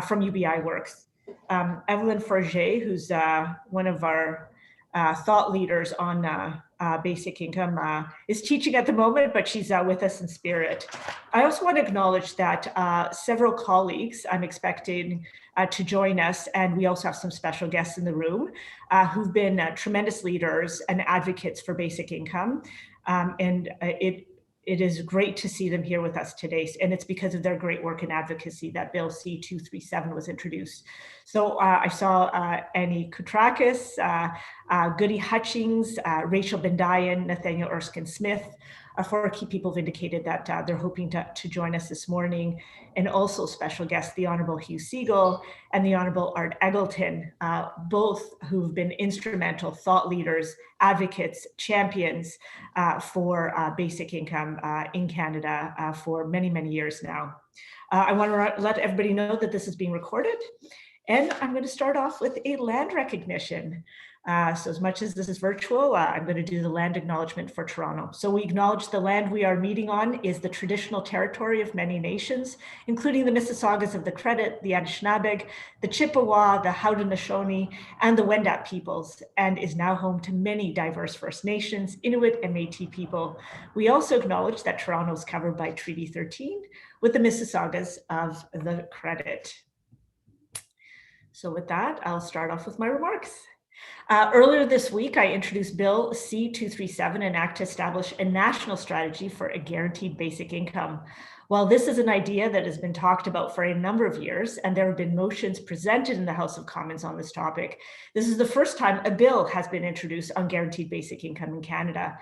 from UBI works. Evelyn Forget, who's one of our thought leaders on basic income, is teaching at the moment, but she's with us in spirit. I also want to acknowledge that several colleagues I'm expecting to join us, and we also have some special guests in the room who've been tremendous leaders and advocates for basic income. It is great to see them here with us today, and it's because of their great work and advocacy that Bill C-237 was introduced. So I saw Annie Koutrakis, Goody Hutchings, Rachel Bendayan, Nathaniel Erskine-Smith, four key people have indicated that they're hoping to join us this morning, and also special guests, the Honorable Hugh Segal and the Honorable Art Eggleton, both who've been instrumental thought leaders, advocates, champions for basic income in Canada for many, many years now. I want to let everybody know that this is being recorded, and I'm going to start off with a land recognition. So as much as this is virtual, I'm going to do the land acknowledgement for Toronto. So we acknowledge the land we are meeting on is the traditional territory of many nations, including the Mississaugas of the Credit, the Anishinaabe, the Chippewa, the Haudenosaunee, and the Wendat peoples, and is now home to many diverse First Nations, Inuit, and Métis people. We also acknowledge that Toronto is covered by Treaty 13 with the Mississaugas of the Credit. So with that, I'll start off with my remarks. Earlier this week, I introduced Bill C-237, an act to establish a national strategy for a guaranteed basic income. While this is an idea that has been talked about for a number of years, and there have been motions presented in the House of Commons on this topic, this is the first time a bill has been introduced on guaranteed basic income in Canada.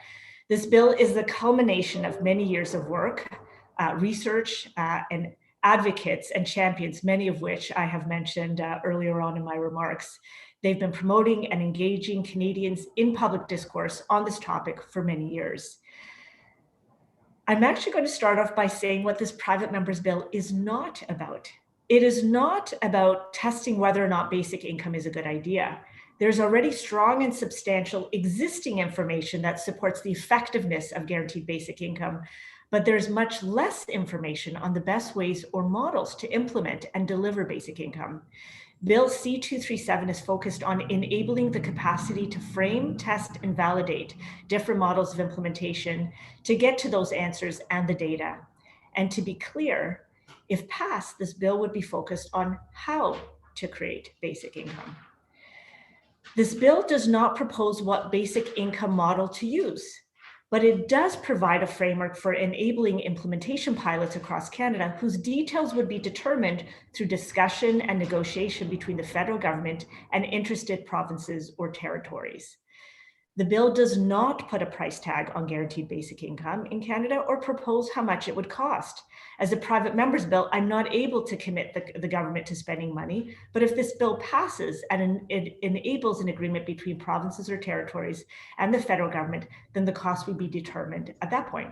This bill is the culmination of many years of work, research, and advocates and champions, many of which I have mentioned earlier on in my remarks. They've been promoting and engaging Canadians in public discourse on this topic for many years. I'm actually going to start off by saying what this private member's bill is not about. It is not about testing whether or not basic income is a good idea. There's already strong and substantial existing information that supports the effectiveness of guaranteed basic income, but there's much less information on the best ways or models to implement and deliver basic income. Bill C-237 is focused on enabling the capacity to frame, test, and validate different models of implementation to get to those answers and the data. And to be clear, if passed, this bill would be focused on how to create basic income. This bill does not propose what basic income model to use, but it does provide a framework for enabling implementation pilots across Canada whose details would be determined through discussion and negotiation between the federal government and interested provinces or territories. The bill does not put a price tag on guaranteed basic income in Canada or propose how much it would cost. As a private member's bill, I'm not able to commit the government to spending money, but if this bill passes and it enables an agreement between provinces or territories and the federal government, then the cost would be determined at that point.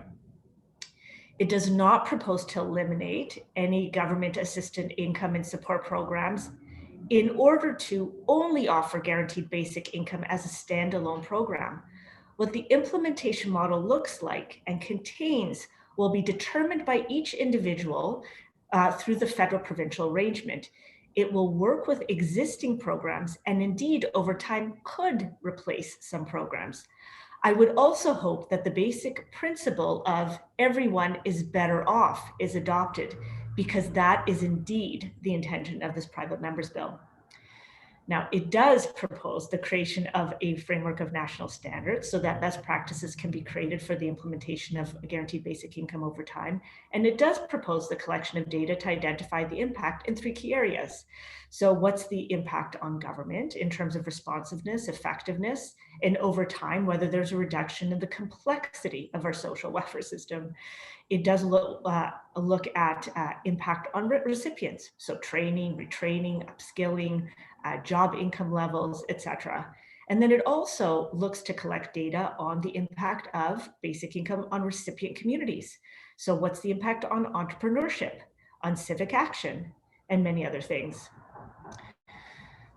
It does not propose to eliminate any government-assisted income and support programs in order to only offer guaranteed basic income as a standalone program. What the implementation model looks like and contains will be determined by each individual through the federal provincial arrangement. It will work with existing programs and indeed over time could replace some programs. I would also hope that the basic principle of everyone is better off is adopted, because that is indeed the intention of this private member's bill. Now, it does propose the creation of a framework of national standards so that best practices can be created for the implementation of a guaranteed basic income over time. And it does propose the collection of data to identify the impact in 3 key areas. So what's the impact on government in terms of responsiveness, effectiveness, and over time, whether there's a reduction in the complexity of our social welfare system. It does look at impact on recipients, so training, retraining, upskilling, job income levels, etc. And then it also looks to collect data on the impact of basic income on recipient communities. So what's the impact on entrepreneurship, on civic action, and many other things.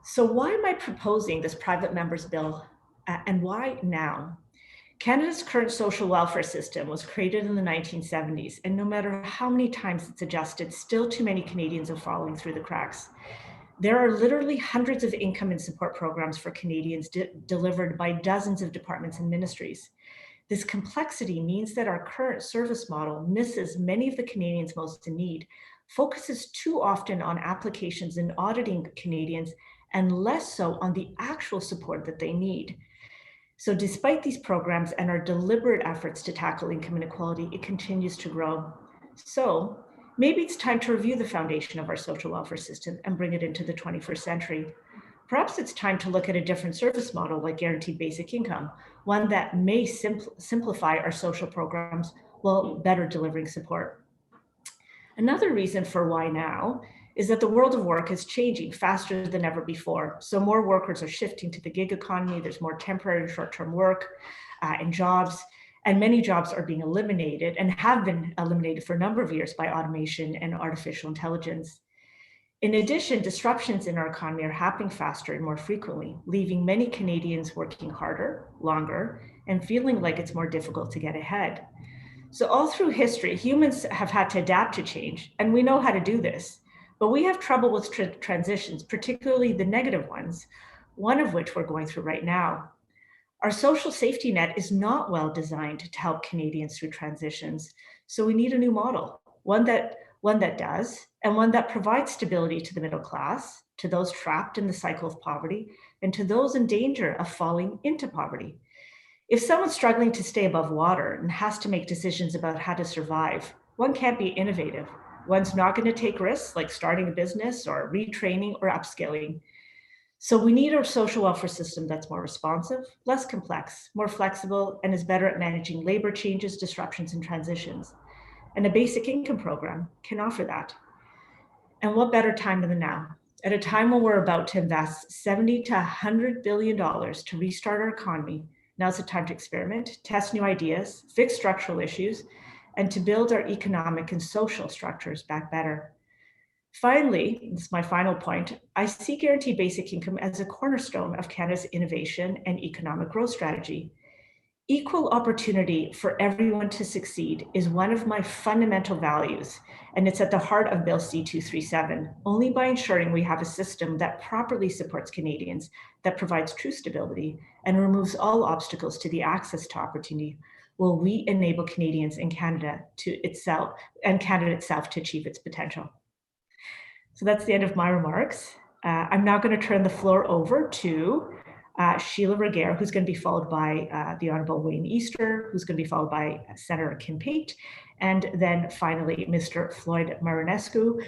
So why am I proposing this private member's bill, and why now? Canada's current social welfare system was created in the 1970s, and no matter how many times it's adjusted, still too many Canadians are falling through the cracks. There are literally hundreds of income and support programs for Canadians delivered by dozens of departments and ministries. This complexity means that our current service model misses many of the Canadians most in need, focuses too often on applications and auditing Canadians, and less so on the actual support that they need. So despite these programs and our deliberate efforts to tackle income inequality, it continues to grow. So maybe it's time to review the foundation of our social welfare system and bring it into the 21st century. Perhaps it's time to look at a different service model like guaranteed basic income, one that may simplify our social programs while better delivering support. Another reason for why now is that the world of work is changing faster than ever before. So more workers are shifting to the gig economy. There's more temporary and short-term work and jobs, and many jobs are being eliminated and have been eliminated for a number of years by automation and artificial intelligence. In addition, disruptions in our economy are happening faster and more frequently, leaving many Canadians working harder, longer, and feeling like it's more difficult to get ahead. So all through history, humans have had to adapt to change, and we know how to do this. But we have trouble with transitions, particularly the negative ones, one of which we're going through right now. Our social safety net is not well designed to help Canadians through transitions, so we need a new model, one that does, and one that provides stability to the middle class, to those trapped in the cycle of poverty, and to those in danger of falling into poverty. If someone's struggling to stay above water and has to make decisions about how to survive, one can't be innovative. One's not going to take risks like starting a business or retraining or upskilling. So we need a social welfare system that's more responsive, less complex, more flexible, and is better at managing labor changes, disruptions, and transitions. And a basic income program can offer that. And what better time than now? At a time when we're about to invest $70 to $100 billion to restart our economy, now's the time to experiment, test new ideas, fix structural issues, and to build our economic and social structures back better. Finally, this is my final point, I see guaranteed basic income as a cornerstone of Canada's innovation and economic growth strategy. Equal opportunity for everyone to succeed is one of my fundamental values, and it's at the heart of Bill C-237. Only by ensuring we have a system that properly supports Canadians, that provides true stability, and removes all obstacles to the access to opportunity, will we enable Canadians and Canada itself to achieve its potential. So that's the end of my remarks. I'm now going to turn the floor over to Sheila Regehr, who's going to be followed by the Honourable Wayne Easter, who's going to be followed by Senator Kim Pate, and then finally Mr. Floyd Marinescu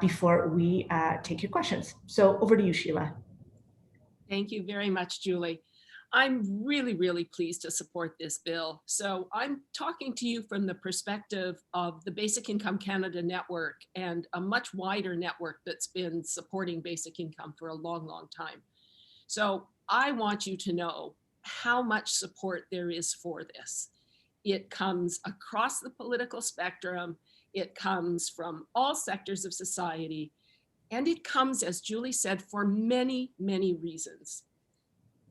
before we take your questions. So over to you, Sheila. Thank you very much, Julie. I'm really, really pleased to support this bill. So I'm talking to you from the perspective of the Basic Income Canada network and a much wider network that's been supporting basic income for a long, long time. So I want you to know how much support there is for this. It comes across the political spectrum. It comes from all sectors of society. And it comes, as Julie said, for many, many reasons.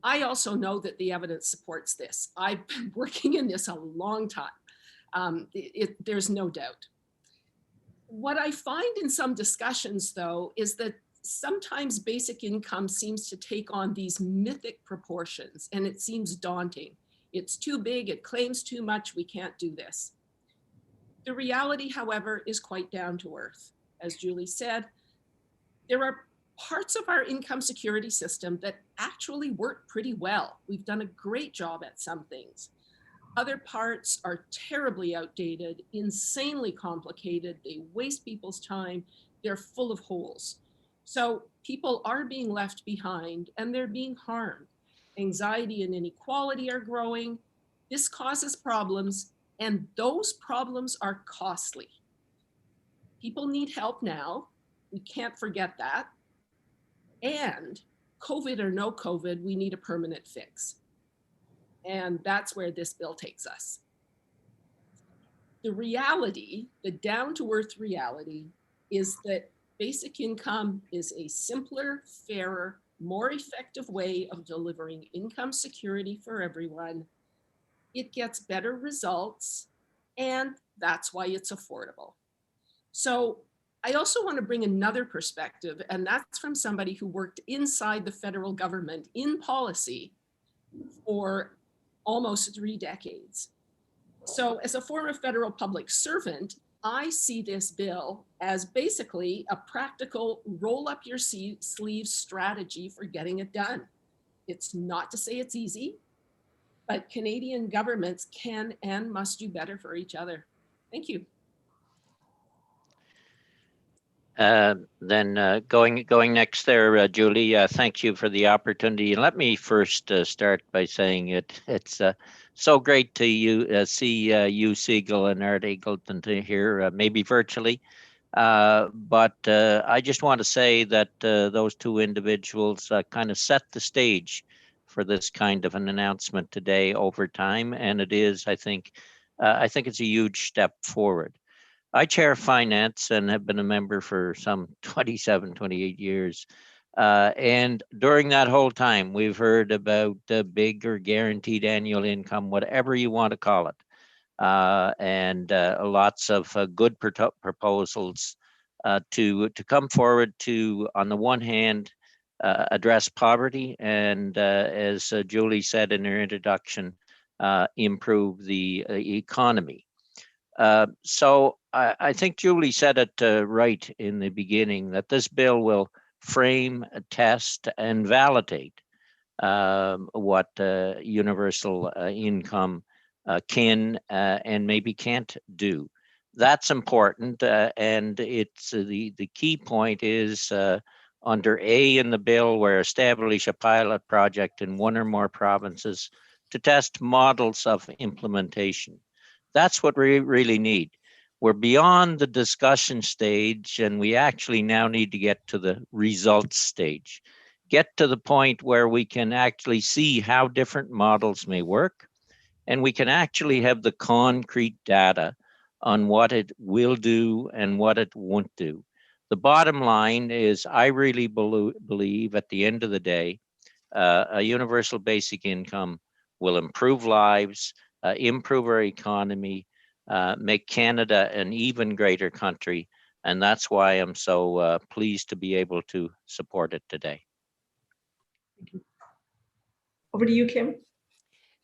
I also know that the evidence supports this. I've been working in this a long time. There's no doubt. What I find in some discussions, though, is that sometimes basic income seems to take on these mythic proportions, and it seems daunting. It's too big, it claims too much, we can't do this. The reality, however, is quite down to earth. As Julie said, there are parts of our income security system that actually work pretty well. We've done a great job at some things. Other parts are terribly outdated, insanely complicated, they waste people's time, they're full of holes. So people are being left behind and they're being harmed. Anxiety and inequality are growing. This causes problems, and those problems are costly. People need help now. We can't forget that. And COVID or no COVID, we need a permanent fix. And that's where this bill takes us. The reality, the down-to-earth reality, is that basic income is a simpler, fairer, more effective way of delivering income security for everyone. it gets better results, and that's why it's affordable. So I also want to bring another perspective, and that's from somebody who worked inside the federal government in policy for almost 3 decades. So as a former federal public servant, I see this bill as basically a practical roll up your sleeves strategy for getting it done. It's not to say it's easy, but Canadian governments can and must do better for each other. Thank you. Then going next there, Julie, thank you for the opportunity. And let me first start by saying it's so great to see you, Segal, and Art Eggleton here, maybe virtually. But I just want to say that those two individuals kind of set the stage for this kind of an announcement today over time. And it is, I think it's a huge step forward. I chair finance and have been a member for some 27, 28 years. And during that whole time, we've heard about big or guaranteed annual income, whatever you want to call it. And lots of good proposals to come forward to, on the one hand, address poverty and, as Julie said in her introduction, improve the economy. So I think Julie said it right in the beginning, that this bill will frame, test, and validate what universal income can and maybe can't do. That's important, and it's the key point is under A in the bill, where establish a pilot project in one or more provinces to test models of implementation. That's what we really need. We're beyond the discussion stage, and we actually now need to get to the results stage. Get to the point where we can actually see how different models may work, and we can actually have the concrete data on what it will do and what it won't do. The bottom line is, I really believe at the end of the day, a universal basic income will improve lives, improve our economy, make Canada an even greater country. And that's why I'm so pleased to be able to support it today. Over to you, Kim.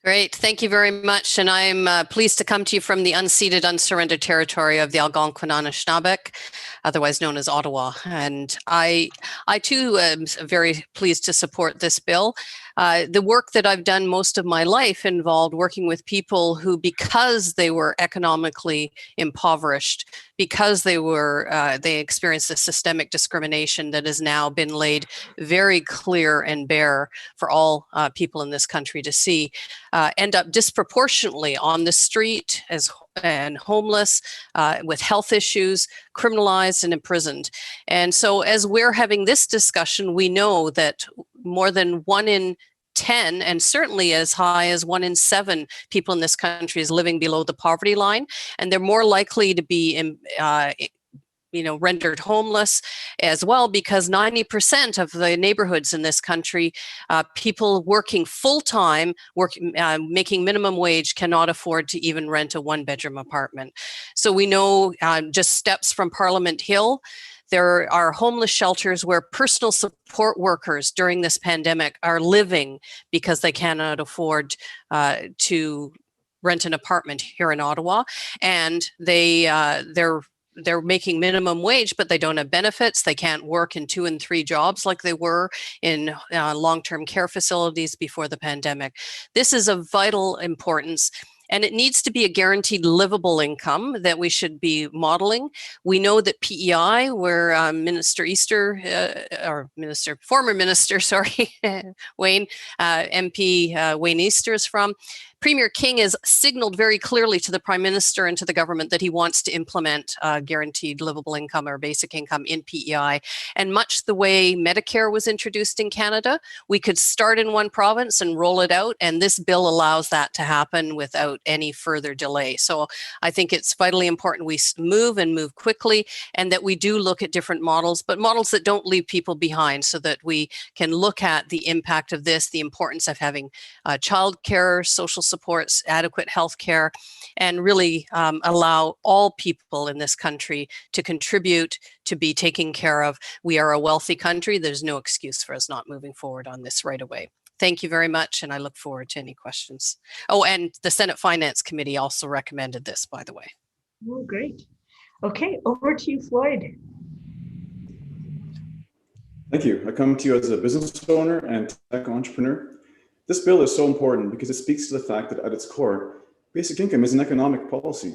Great. Thank you very much. And I'm pleased to come to you from the unceded, unsurrendered territory of the Algonquin-Anishinaabeg, otherwise known as Ottawa. And I too am very pleased to support this bill. The work that I've done most of my life involved working with people who, because they were economically impoverished, because they experienced a systemic discrimination that has now been laid very clear and bare for all people in this country to see, end up disproportionately on the street and homeless, with health issues, criminalized and imprisoned. And so as we're having this discussion, we know that more than 1 in 10, and certainly as high as 1 in 7 people in this country is living below the poverty line, and they're more likely to be rendered homeless as well, because 90% of the neighborhoods in this country, people working full-time, making minimum wage, cannot afford to even rent a 1-bedroom apartment. So we know just steps from Parliament Hill, there are homeless shelters where personal support workers during this pandemic are living because they cannot afford to rent an apartment here in Ottawa, and they're making minimum wage, but they don't have benefits. They can't work in 2 and 3 jobs like they were in long-term care facilities before the pandemic. This is of vital importance. And it needs to be a guaranteed livable income that we should be modeling. We know that PEI, where former minister, Wayne, MP Wayne Easter is from, Premier King has signaled very clearly to the Prime Minister and to the government that he wants to implement guaranteed livable income or basic income in PEI. And much the way Medicare was introduced in Canada, we could start in one province and roll it out, and this bill allows that to happen without any further delay. So I think it's vitally important we move quickly, and that we do look at different models, but models that don't leave people behind, so that we can look at the impact of this, the importance of having childcare, social supports, adequate health care, and really allow all people in this country to contribute, to be taken care of. We are a wealthy country. There's no excuse for us not moving forward on this right away. Thank you very much, and I look forward to any questions. Oh, and the Senate Finance Committee also recommended this, by the way. Oh, great. Okay, over to you, Floyd. Thank you. I come to you as a business owner and tech entrepreneur. This bill is so important because it speaks to the fact that at its core, basic income is an economic policy.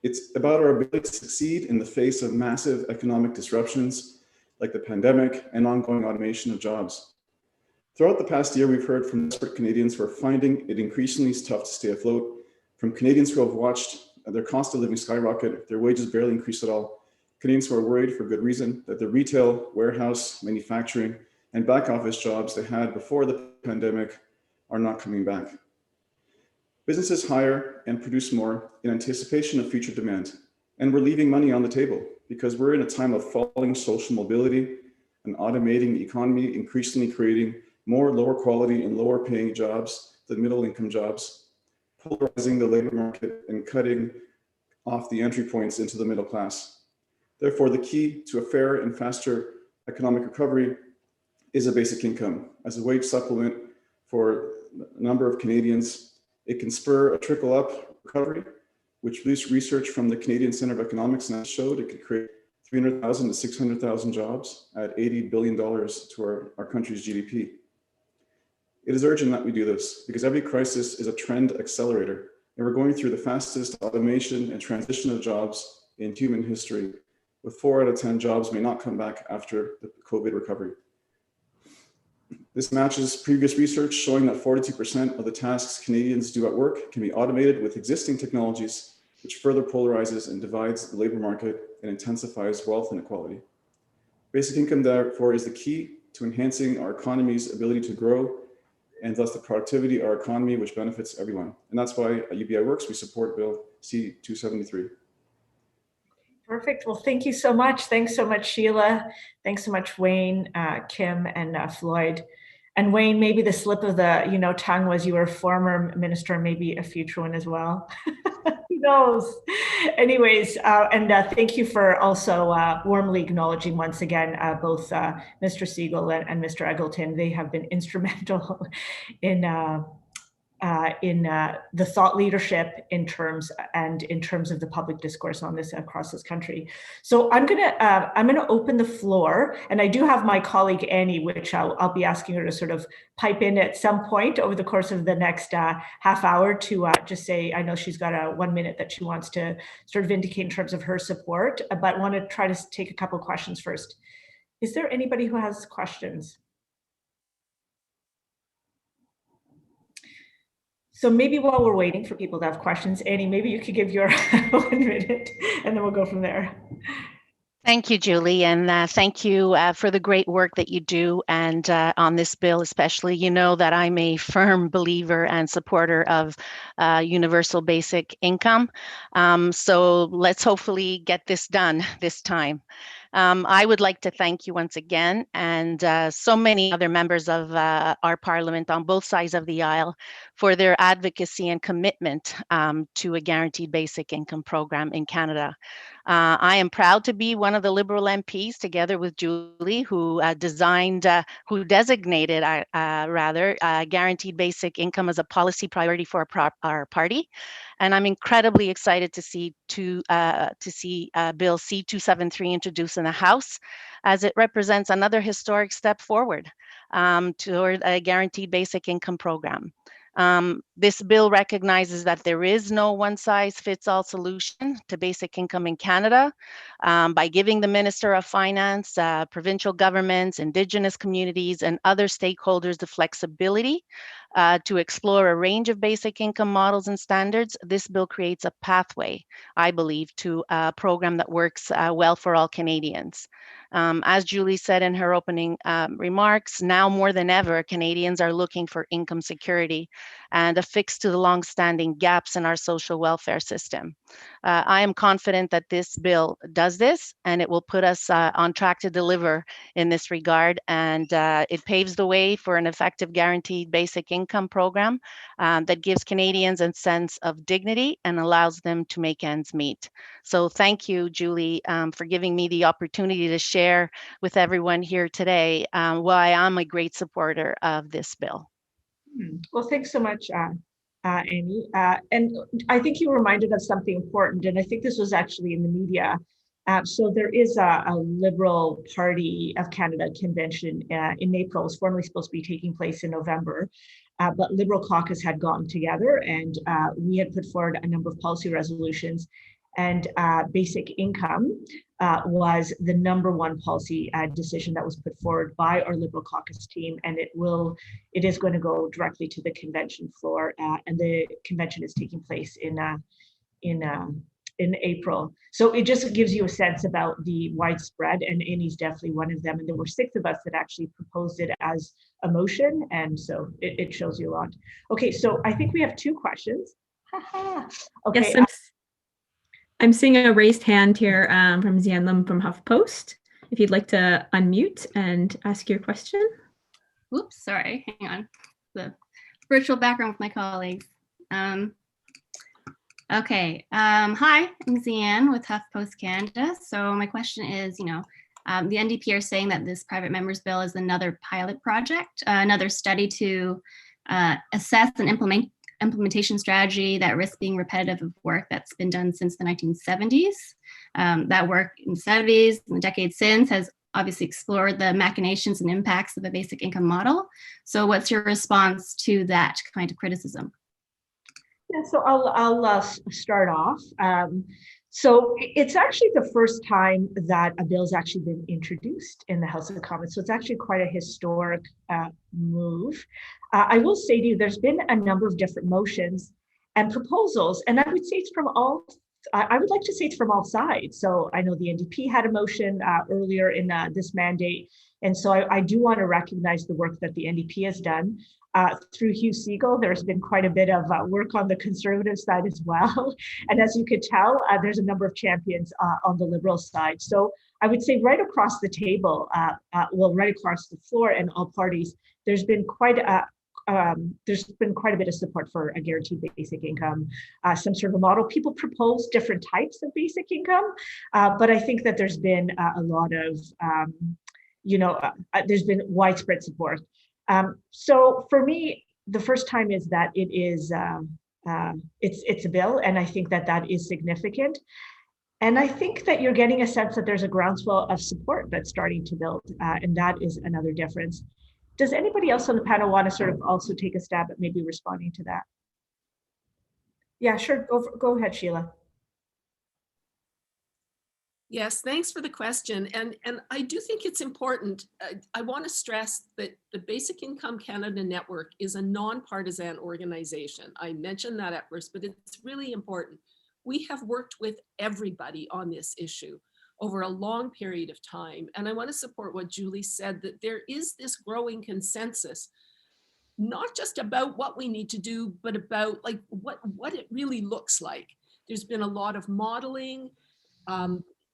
It's about our ability to succeed in the face of massive economic disruptions like the pandemic and ongoing automation of jobs. Throughout the past year, we've heard from desperate Canadians who are finding it increasingly tough to stay afloat, from Canadians who have watched their cost of living skyrocket, their wages barely increase at all, Canadians who are worried for good reason that the retail, warehouse, manufacturing, and back office jobs they had before the pandemic are not coming back. Businesses hire and produce more in anticipation of future demand, and we're leaving money on the table because we're in a time of falling social mobility, an automating economy increasingly creating more lower quality and lower paying jobs than middle income jobs, polarizing the labor market and cutting off the entry points into the middle class. Therefore, the key to a fair and faster economic recovery is a basic income. As a wage supplement for a number of Canadians, it can spur a trickle-up recovery, which research from the Canadian Centre of Economics now showed it could create 300,000 to 600,000 jobs at $80 billion to our country's GDP. It is urgent that we do this because every crisis is a trend accelerator, and we're going through the fastest automation and transition of jobs in human history, with 4 out of 10 jobs may not come back after the COVID recovery. This matches previous research showing that 42% of the tasks Canadians do at work can be automated with existing technologies, which further polarizes and divides the labor market and intensifies wealth inequality. Basic income, therefore, is the key to enhancing our economy's ability to grow and thus the productivity of our economy, which benefits everyone. And that's why at UBI Works, we support Bill C-273. Perfect. Well, thank you so much. Thanks so much, Sheila. Thanks so much, Wayne, Kim, and Floyd. And Wayne, maybe the slip of the tongue was you were a former minister, maybe a future one as well. Who knows? Anyways, and thank you for also warmly acknowledging once again both Mr. Segal and Mr. Eggleton. They have been instrumental in the thought leadership in terms of the public discourse on this across this country. So I'm gonna open the floor, and I do have my colleague Annie, which I'll be asking her to sort of pipe in at some point over the course of the next half hour to just say, I know she's got 1 minute that she wants to sort of indicate in terms of her support, but want to try to take a couple of questions first. Is there anybody who has questions? So maybe while we're waiting for people to have questions, Annie, maybe you could give your 1 minute and then we'll go from there. Thank you, Julie, and thank you for the great work that you do and on this bill especially. You know that I'm a firm believer and supporter of universal basic income. So let's hopefully get this done this time. I would like to thank you once again and so many other members of our parliament on both sides of the aisle for their advocacy and commitment to a guaranteed basic income program in Canada. I am proud to be one of the Liberal MPs, together with Julie, who designated guaranteed basic income as a policy priority for our party. And I'm incredibly excited to see Bill C-273 introduced in the House, as it represents another historic step forward toward a guaranteed basic income program. This bill recognizes that there is no one-size-fits-all solution to basic income in Canada by giving the Minister of Finance, provincial governments, Indigenous communities, and other stakeholders the flexibility to explore a range of basic income models and standards. This bill creates a pathway, I believe, to a program that works well for all Canadians. As Julie said in her opening remarks, now more than ever, Canadians are looking for income security and a fix to the long-standing gaps in our social welfare system. I am confident that this bill does this, and it will put us on track to deliver in this regard. And it paves the way for an effective guaranteed basic income program that gives Canadians a sense of dignity and allows them to make ends meet. So thank you, Julie, for giving me the opportunity to share with everyone here today why I'm a great supporter of this bill. Well, thanks so much, Amy. And I think you were reminded of something important, and I think this was actually in the media. So there is a Liberal Party of Canada convention in April. It's formally supposed to be taking place in November, but Liberal caucus had gotten together, and we had put forward a number of policy resolutions, and basic income was the #1 policy decision that was put forward by our Liberal caucus team, and it is going to go directly to the convention floor, and the convention is taking place in April. So it just gives you a sense about the widespread, and Amy's definitely one of them. And there were 6 of us that actually proposed it as a motion, and so it shows you a lot. Okay, so I think we have 2 questions. Okay. Yes, I'm seeing a raised hand here from Zianlam from HuffPost. If you'd like to unmute and ask your question. Oops, sorry, hang on. The virtual background with my colleagues. Okay, hi, I'm Zian with HuffPost Canada. So my question is, the NDP are saying that this private members bill is another pilot project, another study to assess and implementation strategy that risks being repetitive of work that's been done since the 1970s. That work in the 70s and the decades since has obviously explored the machinations and impacts of a basic income model. So what's your response to that kind of criticism? Yeah, so I'll start off. So it's actually the first time that a bill's actually been introduced in the House of Commons. So it's actually quite a historic move. I will say to you, there's been a number of different motions and proposals, and I would say it's from all. I would like to say it's from all sides. So I know the NDP had a motion earlier in this mandate, and so I do want to recognize the work that the NDP has done. Through Hugh Segal, there's been quite a bit of work on the Conservative side as well. And as you could tell, there's a number of champions on the Liberal side. So I would say right across the table, right across the floor and all parties, there's been quite a bit of support for a guaranteed basic income, some sort of a model. People propose different types of basic income, but I think that there's been a lot of, there's been widespread support. So for me, the first time is that it is it's a bill, and I think that is significant. And I think that you're getting a sense that there's a groundswell of support that's starting to build, and that is another difference. Does anybody else on the panel want to sort of also take a stab at maybe responding to that? Yeah, sure. Go ahead, Sheila. Yes, thanks for the question. And I do think it's important. I want to stress that the Basic Income Canada Network is a nonpartisan organization. I mentioned that at first, but it's really important. We have worked with everybody on this issue over a long period of time. And I want to support what Julie said, that there is this growing consensus, not just about what we need to do, but about like what it really looks like. There's been a lot of modeling.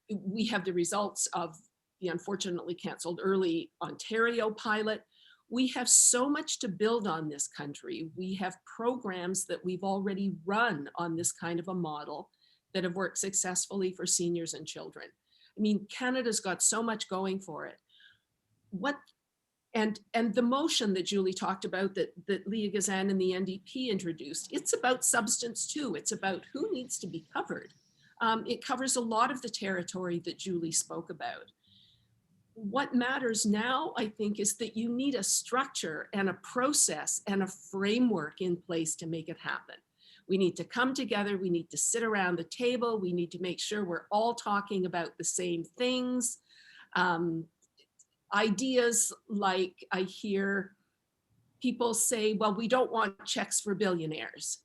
We have the results of the unfortunately canceled early Ontario pilot. We have so much to build on this country. We have programs that we've already run on this kind of a model that have worked successfully for seniors and children. I mean, Canada's got so much going for it. And the motion that Julie talked about that Leah Gazan and the NDP introduced, it's about substance too. It's about who needs to be covered. It covers a lot of the territory that Julie spoke about. What matters now, I think, is that you need a structure and a process and a framework in place to make it happen. We need to come together. We need to sit around the table. We need to make sure we're all talking about the same things. Ideas like I hear people say, well, we don't want checks for billionaires.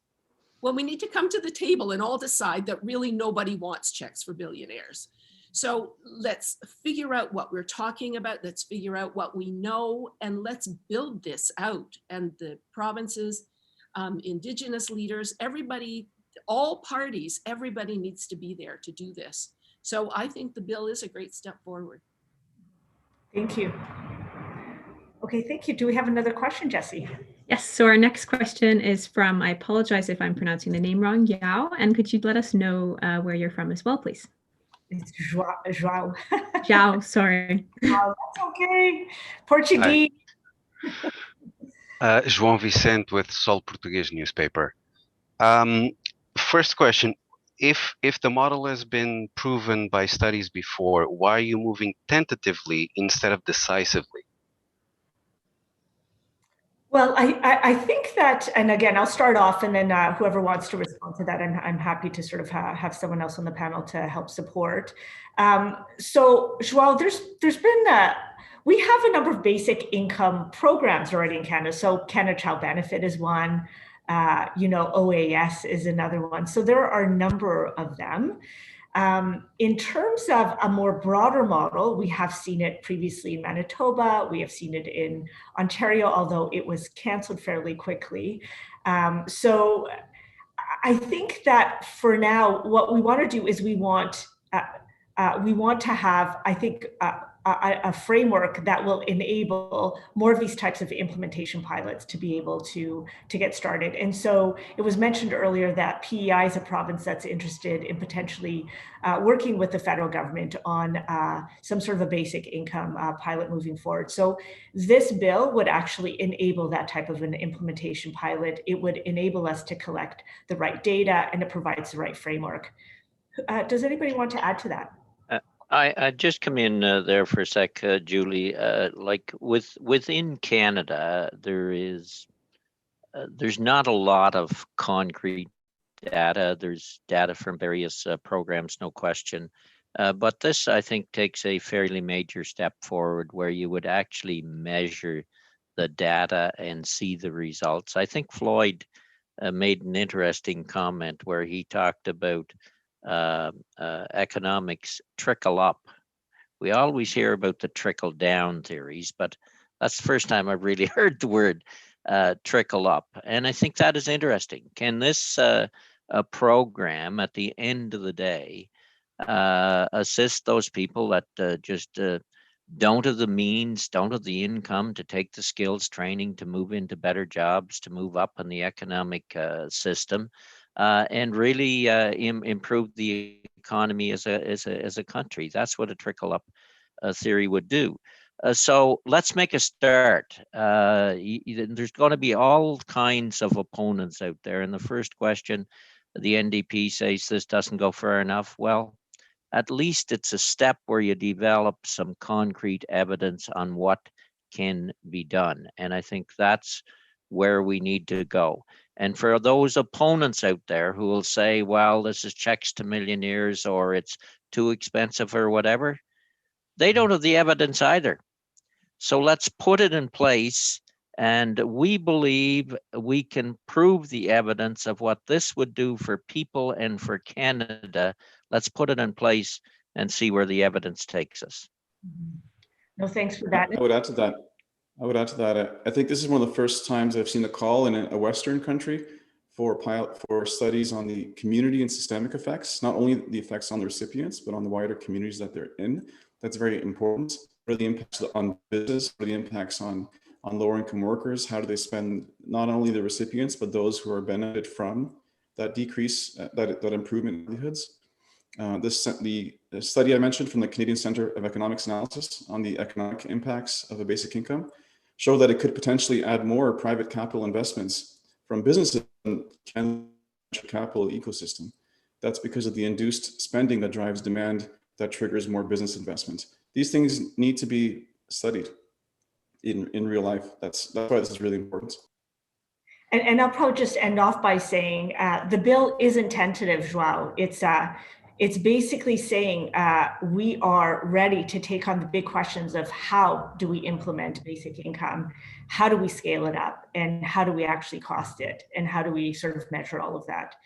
Well, we need to come to the table and all decide that really nobody wants checks for billionaires. So let's figure out what we're talking about. Let's figure out what we know, and let's build this out. And the provinces, Indigenous leaders, everybody all parties, everybody needs to be there to do this. So I think the bill is a great step forward. Thank you. Okay, thank you. Do we have another question, Jesse? Yes, so our next question is from, I apologize if I'm pronouncing the name wrong, Yao, and could you let us know where you're from as well, please? It's João. Zhao, sorry. Oh, that's okay. Portuguese. João Vicente with Sol Português newspaper. First question, if the model has been proven by studies before, why are you moving tentatively instead of decisively? Well, I think that, and again, I'll start off, and then whoever wants to respond to that, I'm happy to sort of have someone else on the panel to help support. So, João, there's been we have a number of basic income programs already in Canada. So, Canada Child Benefit is one. OAS is another one. So there are a number of them. In terms of a more broader model, we have seen it previously in Manitoba. We have seen it in Ontario, although it was canceled fairly quickly. So I think that for now, what we want to do is we want to have, I think, a framework that will enable more of these types of implementation pilots to be able to get started. And so it was mentioned earlier that PEI is a province that's interested in potentially working with the federal government on some sort of a basic income pilot moving forward. So this bill would actually enable that type of an implementation pilot. It would enable us to collect the right data, and it provides the right framework. Does anybody want to add to that? I just come in there for a sec, Julie. Like within Canada, there's not a lot of concrete data. There's data from various programs, no question. But this, I think, takes a fairly major step forward where you would actually measure the data and see the results. I think Floyd made an interesting comment where he talked about economics trickle up. We always hear about the trickle down theories, but that's the first time I've really heard the word trickle up. And I think that is interesting. Can this program at the end of the day assist those people that just don't have the means, don't have the income to take the skills training to move into better jobs, to move up in the economic system? And really improve the economy as a country. That's what a trickle up theory would do. So let's make a start. There's going to be all kinds of opponents out there. And the first question, the NDP says this doesn't go far enough. Well, at least it's a step where you develop some concrete evidence on what can be done. And I think that's where we need to go. And for those opponents out there who will say, well, this is checks to millionaires or it's too expensive or whatever, they don't have the evidence either. So let's put it in place. And we believe we can prove the evidence of what this would do for people and for Canada. Let's put it in place and see where the evidence takes us. No, thanks for that. I would add to that. I think this is one of the first times I've seen a call in a Western country for studies on the community and systemic effects, not only the effects on the recipients, but on the wider communities that they're in. That's very important. What are the impacts on business? What are the impacts on lower income workers? How do they spend not only the recipients, but those who are benefited from that decrease, that improvement in livelihoods? The study I mentioned from the Canadian Centre of Economics Analysis on the economic impacts of a basic income show that it could potentially add more private capital investments from businesses in Canada's capital ecosystem. That's because of the induced spending that drives demand that triggers more business investment. These things need to be studied in real life. That's why this is really important. And I'll probably just end off by saying the bill isn't tentative, João. It's basically saying we are ready to take on the big questions of how do we implement basic income, how do we scale it up, and how do we actually cost it, and how do we sort of measure all of that,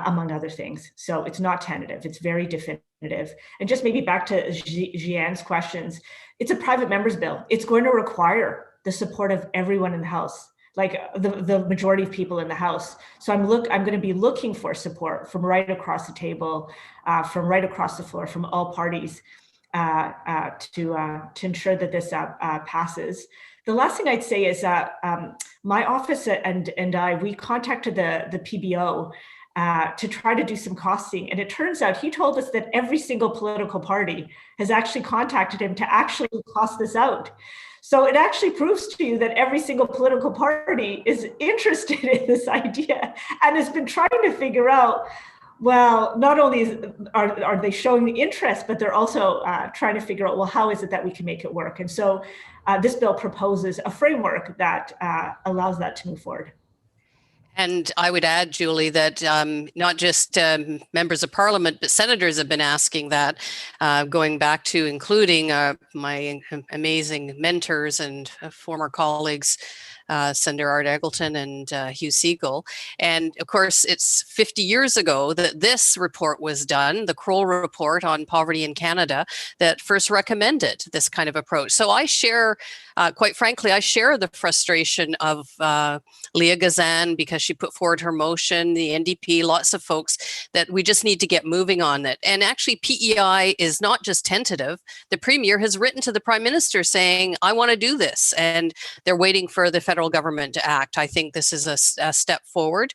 among other things. So it's not tentative, it's very definitive. And just maybe back to Jeanne's questions, it's a private member's bill. It's going to require the support of everyone in the House. like the majority of people in the House. So I'm going to be looking for support from right across the table, from right across the floor, from all parties to ensure that this passes. The last thing I'd say is my office and we contacted the PBO to try to do some costing. And it turns out he told us that every single political party has actually contacted him to actually cost this out. So it actually proves to you that every single political party is interested in this idea and has been trying to figure out, well, not only are they showing the interest, but they're also trying to figure out, well, how is it that we can make it work? And so this bill proposes a framework that allows that to move forward. And I would add, Julie, that not just members of parliament, but senators have been asking that, going back to including my amazing mentors and former colleagues, Senator Art Eggleton and Hugh Segal. And of course, it's 50 years ago that this report was done, the Kroll report on poverty in Canada, that first recommended this kind of approach. So I share, quite frankly, I share the frustration of Leah Gazan, because she put forward her motion, the NDP, lots of folks, that we just need to get moving on it. And actually, PEI is not just tentative. The Premier has written to the Prime Minister saying, I want to do this. And they're waiting for the federal government to act. I think this is a step forward.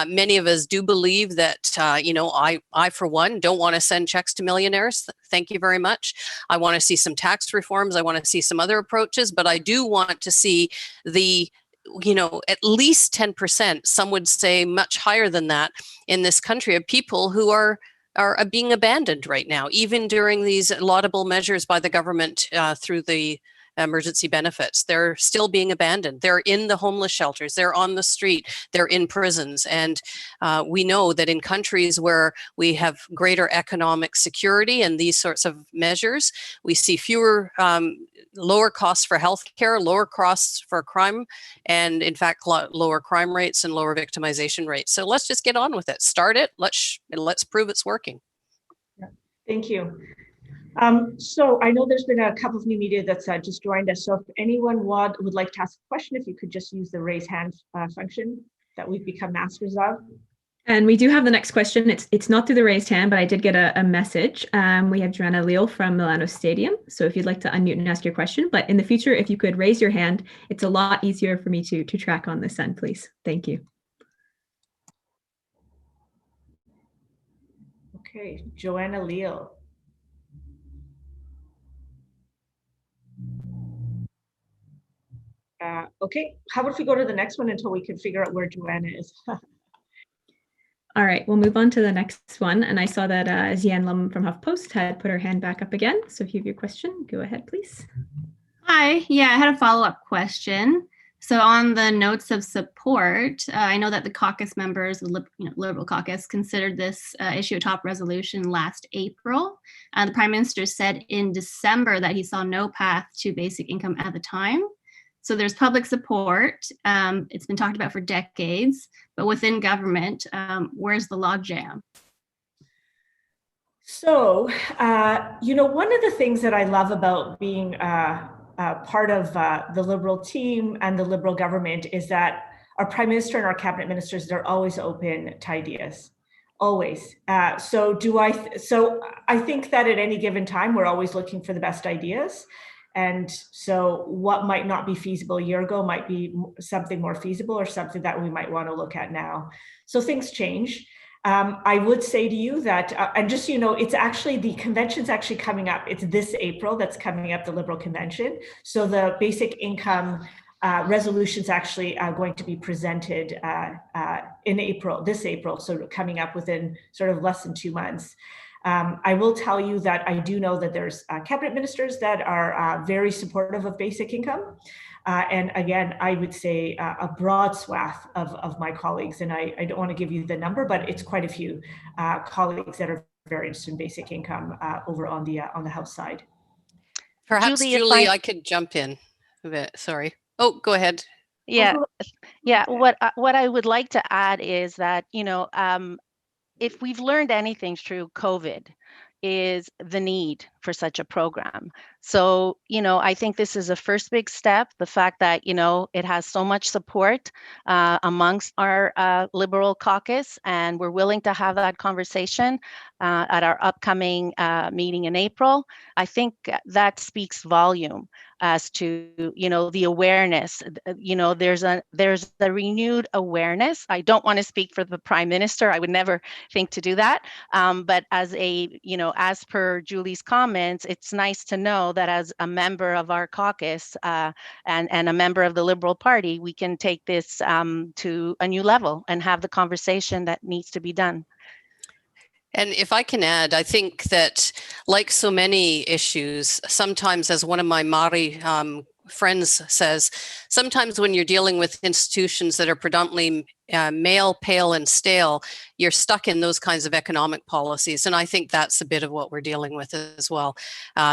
Many of us do believe that, I, for one, don't want to send checks to millionaires. Thank you very much. I want to see some tax reforms. I want to see some other approaches, but I do want to see at least 10%, some would say much higher than that, in this country of people who are being abandoned right now, even during these laudable measures by the government through the emergency benefits. They're still being abandoned. They're in the homeless shelters. They're on the street. They're in prisons. And we know that in countries where we have greater economic security and these sorts of measures, we see fewer, lower costs for healthcare, lower costs for crime, and in fact, lower crime rates and lower victimization rates. So let's just get on with it. Start it. Let's prove it's working. Thank you. So I know there's been a couple of new media that's just joined us. So if anyone would like to ask a question, if you could just use the raise hand function that we've become masters of. And we do have the next question. It's not through the raised hand, but I did get a message. We have Joanna Leal from Milano Stadium. So if you'd like to unmute and ask your question, but in the future, if you could raise your hand, it's a lot easier for me to track on this end, please. Thank you. Okay, Joanna Leal. Okay, how about if we go to the next one until we can figure out where Joanna is? All right, we'll move on to the next one. And I saw that Zian Lum from HuffPost had put her hand back up again. So if you have your question, go ahead, please. Hi, yeah, I had a follow-up question. So on the notes of support, I know that the caucus members, the Liberal caucus, considered this issue a top resolution last April. The Prime Minister said in December that he saw no path to basic income at the time. So there's public support. It's been talked about for decades, but within government, where's the logjam? So, one of the things that I love about being part of the Liberal team and the Liberal government is that our Prime Minister and our cabinet ministers, they're always open to ideas, always. So I think that at any given time, we're always looking for the best ideas. And so what might not be feasible a year ago might be something more feasible or something that we might want to look at now. So things change. I would say to you that, and just, it's actually, the convention's actually coming up. It's this April that's coming up, the Liberal convention. So the basic income resolution's actually going to be presented in April, this April, so coming up within sort of less than 2 months. I will tell you that I do know that there's cabinet ministers that are very supportive of basic income. And again, I would say a broad swath of my colleagues, and I don't want to give you the number, but it's quite a few colleagues that are very interested in basic income over on the House side. Perhaps, Julie, I could jump in a bit. Sorry. Oh, go ahead. Yeah. What I would like to add is that, if we've learned anything through COVID, is the need for such a program. So, I think this is a first big step. The fact that, it has so much support amongst our Liberal caucus, and we're willing to have that conversation at our upcoming meeting in April. I think that speaks volume as to, the awareness. There's a renewed awareness. I don't want to speak for the Prime Minister. I would never think to do that. But as per Julie's comments, it's nice to know that as a member of our caucus and a member of the Liberal Party, we can take this to a new level and have the conversation that needs to be done. And if I can add, I think that like so many issues, sometimes, as one of my Māori friends says, sometimes when you're dealing with institutions that are predominantly male, pale, and stale, you're stuck in those kinds of economic policies. And I think that's a bit of what we're dealing with as well.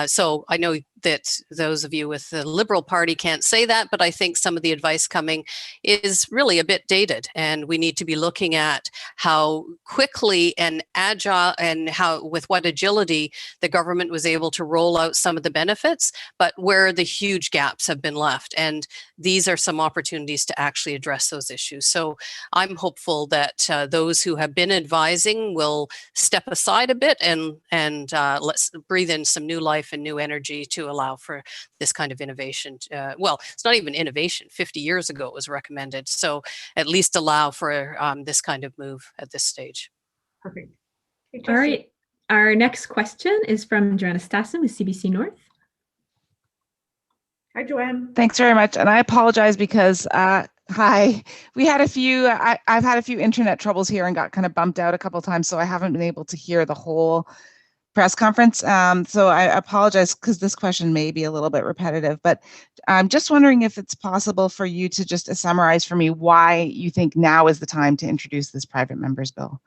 So I know that those of you with the Liberal Party can't say that, but I think some of the advice coming is really a bit dated. And we need to be looking at how quickly and agile and how, with what agility the government was able to roll out some of the benefits, but where the huge gaps have been left. And these are some opportunities to actually address those issues. So I'm hopeful that those who have been advising will step aside a bit and let's breathe in some new life and new energy to allow for this kind of innovation. Well, it's not even innovation. 50 years ago it was recommended. So at least allow for this kind of move at this stage. Perfect. All right. Our next question is from Joanna Stassen with CBC North. Hi, Joanne. Thanks very much. And I apologize because, hi, we had a few, I've had a few internet troubles here and got kind of bumped out a couple of times, so I haven't been able to hear the whole press conference. So I apologize because this question may be a little bit repetitive, but I'm just wondering if it's possible for you to just summarize for me why you think now is the time to introduce this private members bill.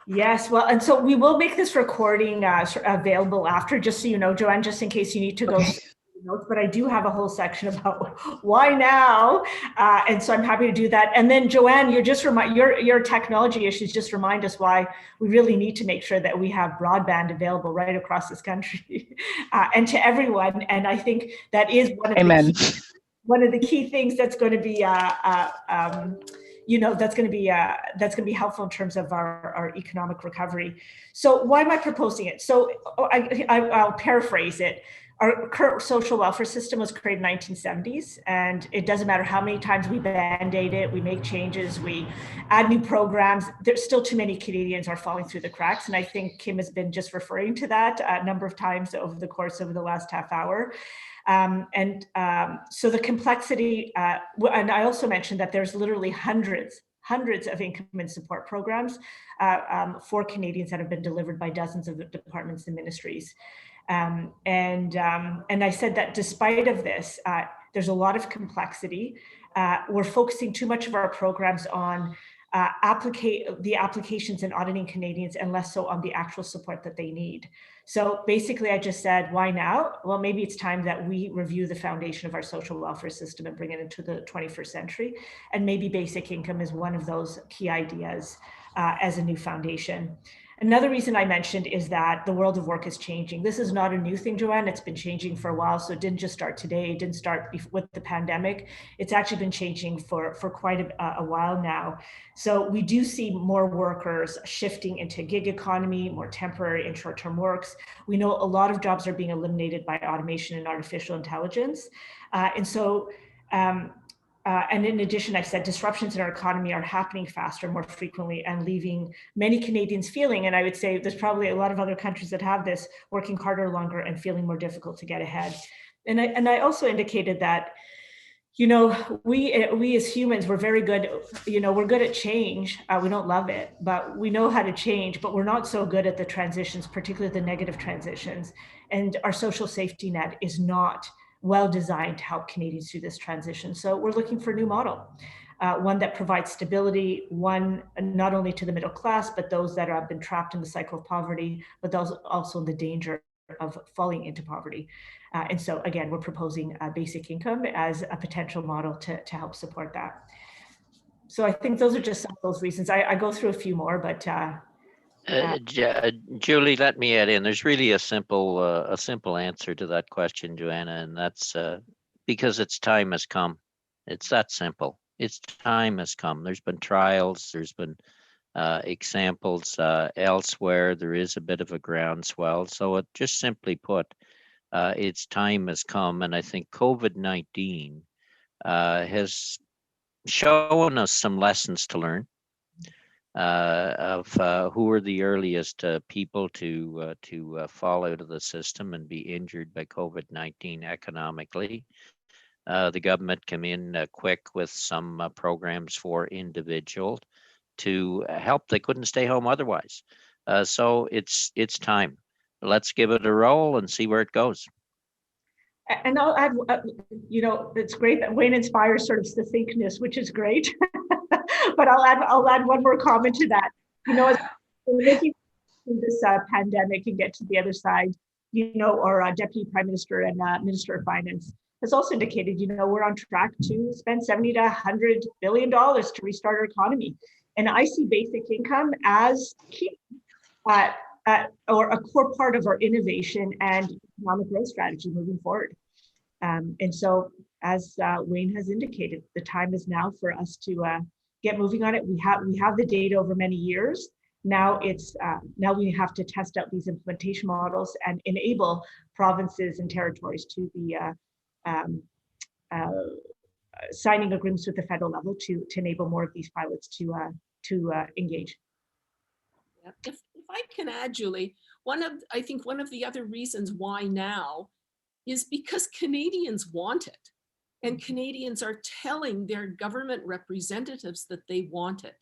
Yes, well, and so we will make this recording available after, just so you know, Joanne, just in case you need to go. Okay. Notes, but I do have a whole section about why now, and so I'm happy to do that. And then Joanne, you're just your technology issues just remind us why we really need to make sure that we have broadband available right across this country and to everyone. And I think that is one of the key things that's going to be that's going to be helpful in terms of our economic recovery. So why am I proposing it? So I'll paraphrase it. Our current social welfare system was created in the 1970s, and it doesn't matter how many times we band-aid it, we make changes, we add new programs, there's still too many Canadians are falling through the cracks. And I think Kim has been just referring to that a number of times over the course of the last half hour. So the complexity, and I also mentioned that there's literally hundreds of income and support programs for Canadians that have been delivered by dozens of departments and ministries. And I said that despite of this, there's a lot of complexity. We're focusing too much of our programs on the applications and auditing Canadians and less so on the actual support that they need. So basically I just said, why now? Well, maybe it's time that we review the foundation of our social welfare system and bring it into the 21st century. And maybe basic income is one of those key ideas as a new foundation. Another reason I mentioned is that the world of work is changing. This is not a new thing, Joanne. It's been changing for a while. So it didn't just start today. It didn't start with the pandemic. It's actually been changing for quite a while now. So we do see more workers shifting into gig economy, more temporary and short-term works. We know a lot of jobs are being eliminated by automation and artificial intelligence. And in addition, I said disruptions in our economy are happening faster, more frequently, and leaving many Canadians feeling, and I would say there's probably a lot of other countries that have this, working harder, longer, and feeling more difficult to get ahead. And I also indicated that, we as humans, we're very good, we're good at change. We don't love it, but we know how to change, but we're not so good at the transitions, particularly the negative transitions. And our social safety net is not well designed to help Canadians through this transition. So we're looking for a new model, one that provides stability, one not only to the middle class, but those that have been trapped in the cycle of poverty, but those also in the danger of falling into poverty. And so again, we're proposing a basic income as a potential model to help support that. So I think those are just some of those reasons. I go through a few more, but Julie, let me add in. There's really a simple answer to that question, Joanna, and that's because its time has come. It's that simple. Its time has come. There's been trials. There's been examples elsewhere. There is a bit of a groundswell. So it just simply put, its time has come, and I think COVID-19 has shown us some lessons to learn. Of who are the earliest people to fall out of the system and be injured by COVID-19 economically. The government came in quick with some programs for individuals to help. They couldn't stay home otherwise. So it's time. Let's give it a roll and see where it goes. And I'll add, it's great that Wayne inspires sort of succinctness, which is great. But I'll add one more comment to that. As we're making this pandemic and get to the other side, our Deputy Prime Minister and Minister of Finance has also indicated, we're on track to spend $70 to $100 billion to restart our economy. And I see basic income as key or a core part of our innovation and economic growth strategy moving forward. And so, as Wayne has indicated, the time is now for us to get moving on it. We have the data over many years. Now now we have to test out these implementation models and enable provinces and territories to be signing agreements with the federal level to enable more of these pilots to engage. Yeah. If I can add, Julie, I think one of the other reasons why now is because Canadians want it. And Canadians are telling their government representatives that they want it.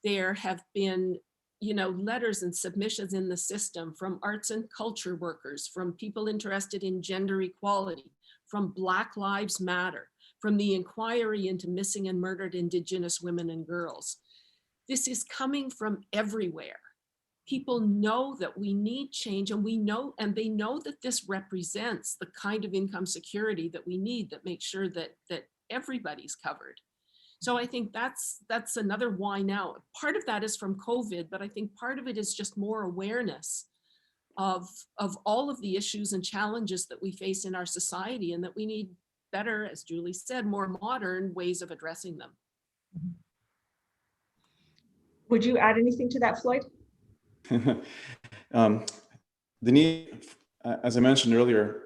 There have been, letters and submissions in the system from arts and culture workers, from people interested in gender equality, from Black Lives Matter, from the inquiry into missing and murdered Indigenous women and girls. This is coming from everywhere. People know that we need change, and they know that this represents the kind of income security that we need that makes sure that everybody's covered. So I think that's another why now. Part of that is from COVID, but I think part of it is just more awareness of all of the issues and challenges that we face in our society, and that we need better, as Julie said, more modern ways of addressing them. Would you add anything to that, Floyd? The need, as I mentioned earlier,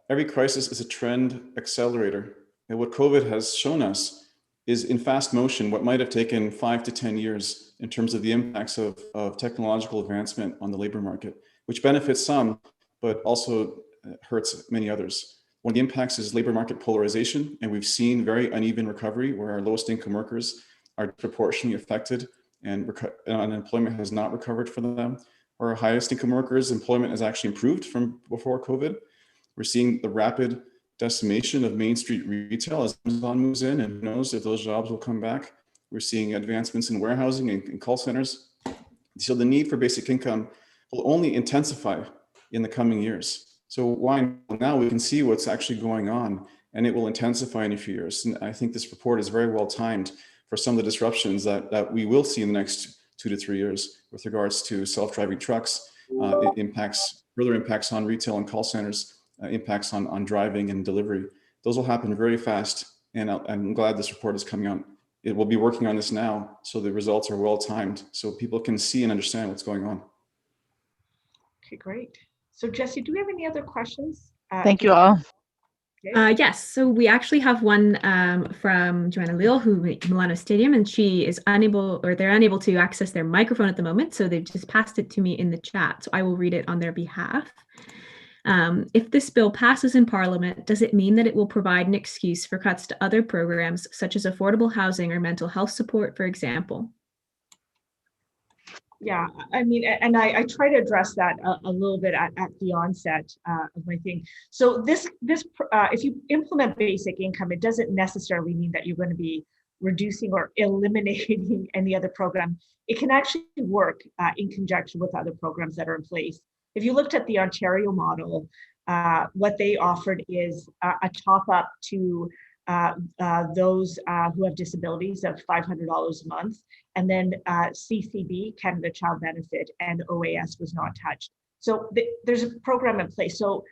every crisis is a trend accelerator. And what COVID has shown us is in fast motion what might have taken 5 to 10 years in terms of the impacts of technological advancement on the labor market, which benefits some, but also hurts many others. One of the impacts is labor market polarization, and we've seen very uneven recovery where our lowest income workers are disproportionately affected, and unemployment has not recovered for them. For our highest income workers, employment has actually improved from before COVID. We're seeing the rapid decimation of Main Street retail as Amazon moves in, and who knows if those jobs will come back. We're seeing advancements in warehousing and call centers. So the need for basic income will only intensify in the coming years. So why now we can see what's actually going on, and it will intensify in a few years. And I think this report is very well timed for some of the disruptions that we will see in the next 2 to 3 years with regards to self-driving trucks, further impacts on retail and call centers, impacts on driving and delivery. Those will happen very fast, and I'm glad this report is coming out. It will be working on this now, so the results are well timed, so people can see and understand what's going on. Okay, great. So Jesse, do we have any other questions? Thank you all. Yes, so we actually have one from Joanna Leal, who at Milano Stadium, and she is they're unable to access their microphone at the moment, so they've just passed it to me in the chat. So I will read it on their behalf. If this bill passes in Parliament, does it mean that it will provide an excuse for cuts to other programs such as affordable housing or mental health support, for example? Yeah, I mean, and I try to address that a little bit at the onset of my thing. So this if you implement basic income, it doesn't necessarily mean that you're going to be reducing or eliminating any other program. It can actually work in conjunction with other programs that are in place. If you looked at the Ontario model, what they offered is a top up to those who have disabilities of $500 a month, and then CCB, Canada Child Benefit, and OAS was not touched. So there's a program in place. So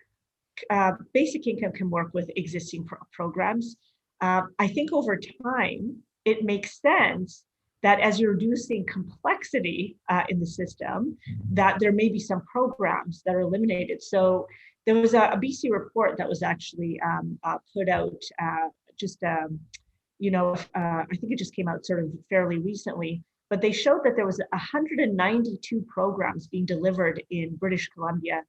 basic income can work with existing programs. I think over time, it makes sense that as you're reducing complexity in the system, that there may be some programs that are eliminated. So there was a BC report that was actually put out I think it just came out sort of fairly recently, but they showed that there was 192 programs being delivered in British Columbia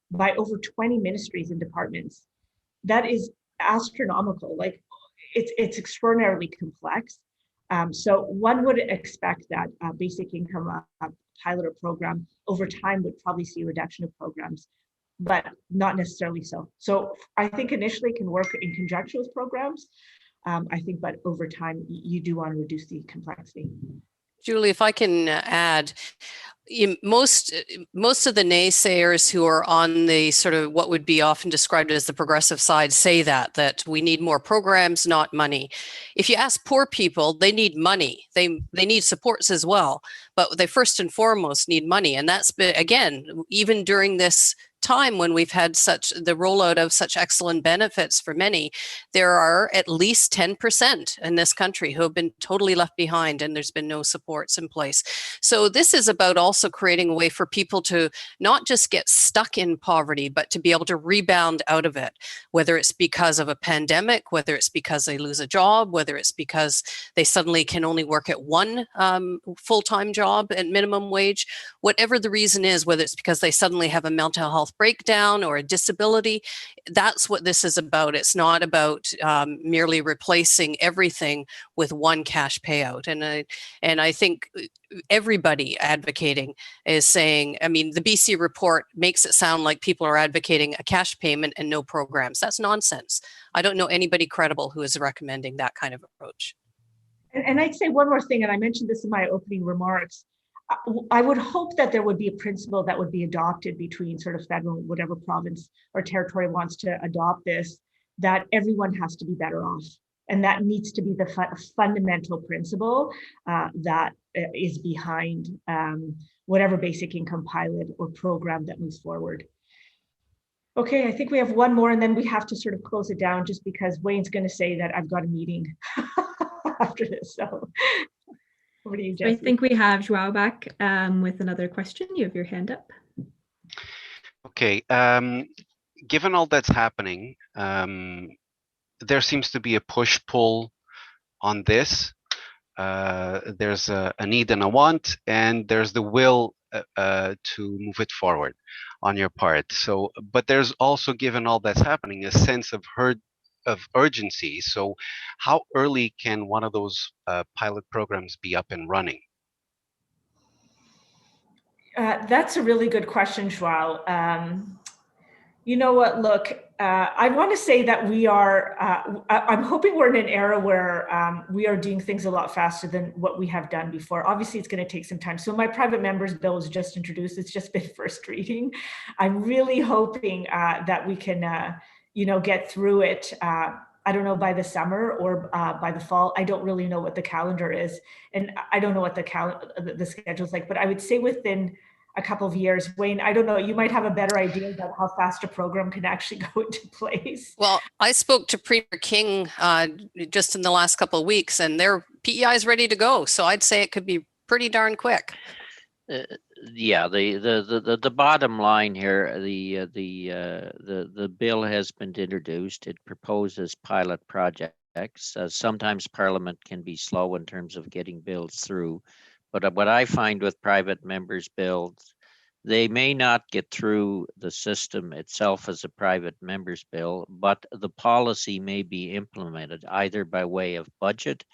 by over 20 ministries and departments. That is astronomical. Like it's extraordinarily complex. So one would expect that basic income pilot or program over time would probably see a reduction of programs, but not necessarily so. So I think initially it can work in conjunction with programs. I think, but over time you do want to reduce the complexity. Julie, if I can add, most of the naysayers who are on the sort of what would be often described as the progressive side say that we need more programs, not money. If you ask poor people, they need money. They need supports as well, but they first and foremost need money. And that's been, again, even during this time when we've had the rollout of such excellent benefits for many, there are at least 10% in this country who have been totally left behind and there's been no supports in place. So this is about also creating a way for people to not just get stuck in poverty, but to be able to rebound out of it, whether it's because of a pandemic, whether it's because they lose a job, whether it's because they suddenly can only work at one full-time job at minimum wage, whatever the reason is, whether it's because they suddenly have a mental health breakdown or a disability. That's what this is about. It's not about merely replacing everything with one cash payout. And I think everybody advocating is saying, I mean, the BC report makes it sound like people are advocating a cash payment and no programs. That's nonsense. I don't know anybody credible who is recommending that kind of approach. And I'd say one more thing, and I mentioned this in my opening remarks. I would hope that there would be a principle that would be adopted between sort of federal, whatever province or territory wants to adopt this, that everyone has to be better off. And that needs to be the fundamental principle that is behind whatever basic income pilot or program that moves forward. Okay, I think we have one more and then we have to sort of close it down just because Wayne's going to say that I've got a meeting after this. So over to you, Jesse. I think we have Joao back with another question. You have your hand up. Okay, given all that's happening, there seems to be a push-pull on this. There's a need and a want, and there's the will to move it forward on your part. So, but there's also, given all that's happening, a sense of urgency. So how early can one of those pilot programs be up and running? That's a really good question, Joao. You know what, look, I want to say that we are, I'm hoping we're in an era where we are doing things a lot faster than what we have done before. Obviously, it's going to take some time. So my private members bill was just introduced. It's just been first reading. I'm really hoping that we can, get through it. I don't know, by the summer or by the fall. I don't really know what the calendar is. And I don't know what the schedule's like, but I would say within a couple of years. Wayne, I don't know, you might have a better idea about how fast a program can actually go into place. Well, I spoke to Premier King just in the last couple of weeks and their PEI is ready to go. So I'd say it could be pretty darn quick. Yeah, the bottom line here, the bill has been introduced. It proposes pilot projects. Sometimes Parliament can be slow in terms of getting bills through. But what I find with private members' bills, they may not get through the system itself as a private member's bill, but the policy may be implemented either by way of budget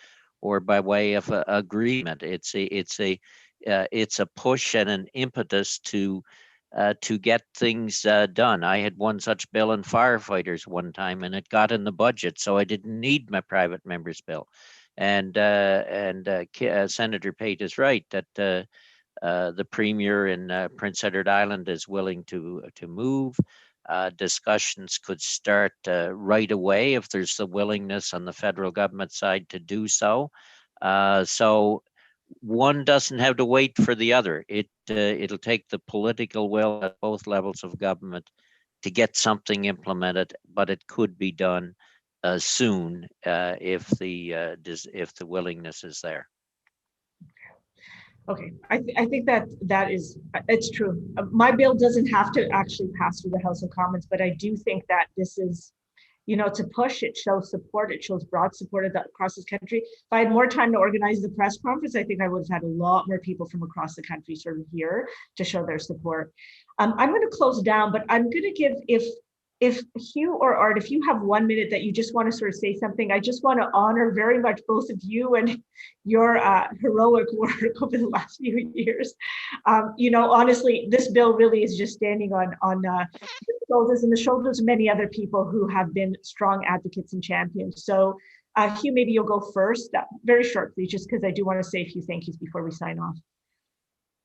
or by way of agreement. It's a push and an impetus to get things done. I had one such bill in firefighters one time, and it got in the budget, so I didn't need my private member's bill. And Senator Pate is right that the Premier in Prince Edward Island is willing to move. discussions could start right away if there's the willingness on the federal government side to do so. So one doesn't have to wait for the other. It'll take the political will at both levels of government to get something implemented, but it could be done soon if the willingness is there. Okay, I think it's true. My bill doesn't have to actually pass through the House of Commons, but I do think that this is, to push. It shows support. It shows broad support across this country. If I had more time to organize the press conference, I think I would have had a lot more people from across the country sort of here to show their support. I'm going to close down, but I'm going to give, if Hugh or Art, if you have 1 minute that you just want to sort of say something, I just want to honor very much both of you and your heroic work over the last few years. Honestly, this bill really is just standing on the shoulders and the shoulders of many other people who have been strong advocates and champions. So Hugh, maybe you'll go first, very shortly, just because I do want to say a few thank yous before we sign off.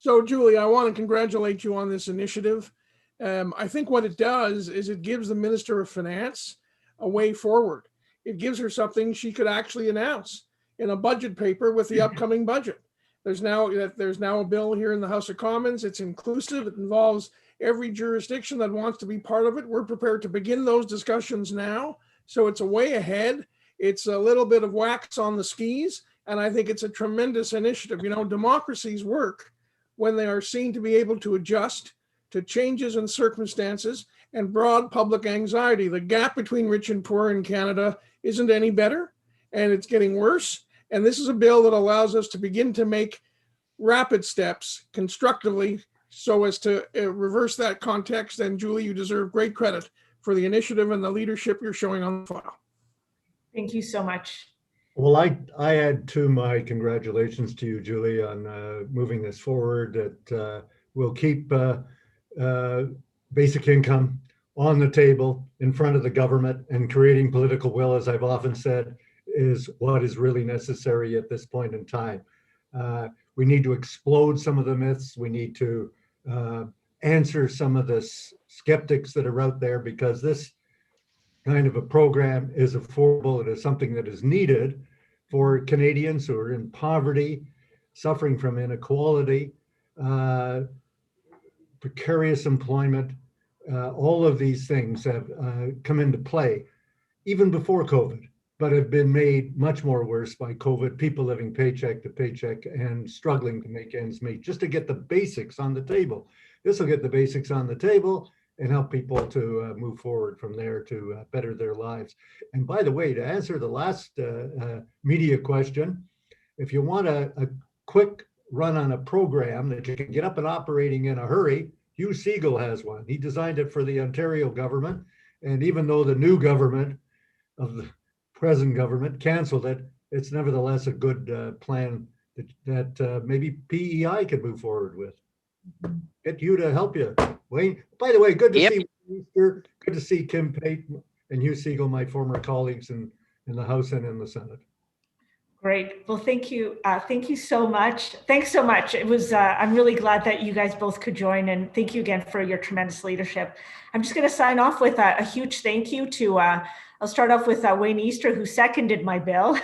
So Julie, I want to congratulate you on this initiative. I think what it does is it gives the Minister of Finance a way forward. It gives her something she could actually announce in a budget paper with the upcoming budget. There's now a bill here in the House of Commons. It's inclusive. It involves every jurisdiction that wants to be part of it. We're prepared to begin those discussions now. So it's a way ahead. It's a little bit of wax on the skis. And I think it's a tremendous initiative. Democracies work when they are seen to be able to adjust to changes in circumstances and broad public anxiety. The gap between rich and poor in Canada isn't any better, and it's getting worse. And this is a bill that allows us to begin to make rapid steps constructively so as to reverse that context. And Julie, you deserve great credit for the initiative and the leadership you're showing on the file. Thank you so much. Well, I add to my congratulations to you, Julie, on moving this forward. That will keep basic income on the table in front of the government, and creating political will, as I've often said, is what is really necessary at this point in time. We need to explode some of the myths. We need to answer some of the skeptics that are out there, because this kind of a program is affordable. It is something that is needed for Canadians who are in poverty, suffering from inequality, precarious employment. All of these things have come into play even before COVID, but have been made much more worse by COVID, people living paycheck to paycheck and struggling to make ends meet, just to get the basics on the table. This will get the basics on the table and help people to move forward from there to better their lives. And by the way, to answer the last media question, if you want a quick run on a program that you can get up and operating in a hurry, Hugh Segal has one. He designed it for the Ontario government. And even though the new government of the present government canceled it, it's nevertheless a good plan that maybe PEI could move forward with. Get you to help you, Wayne. By the way, good to see you, Easter. Good to see Kim Pate and Hugh Segal, my former colleagues in the House and in the Senate. Great. Well, thank you. Thank you so much. Thanks so much. It was, I'm really glad that you guys both could join, and thank you again for your tremendous leadership. I'm just going to sign off with a huge thank you to, I'll start off with Wayne Easter, who seconded my bill.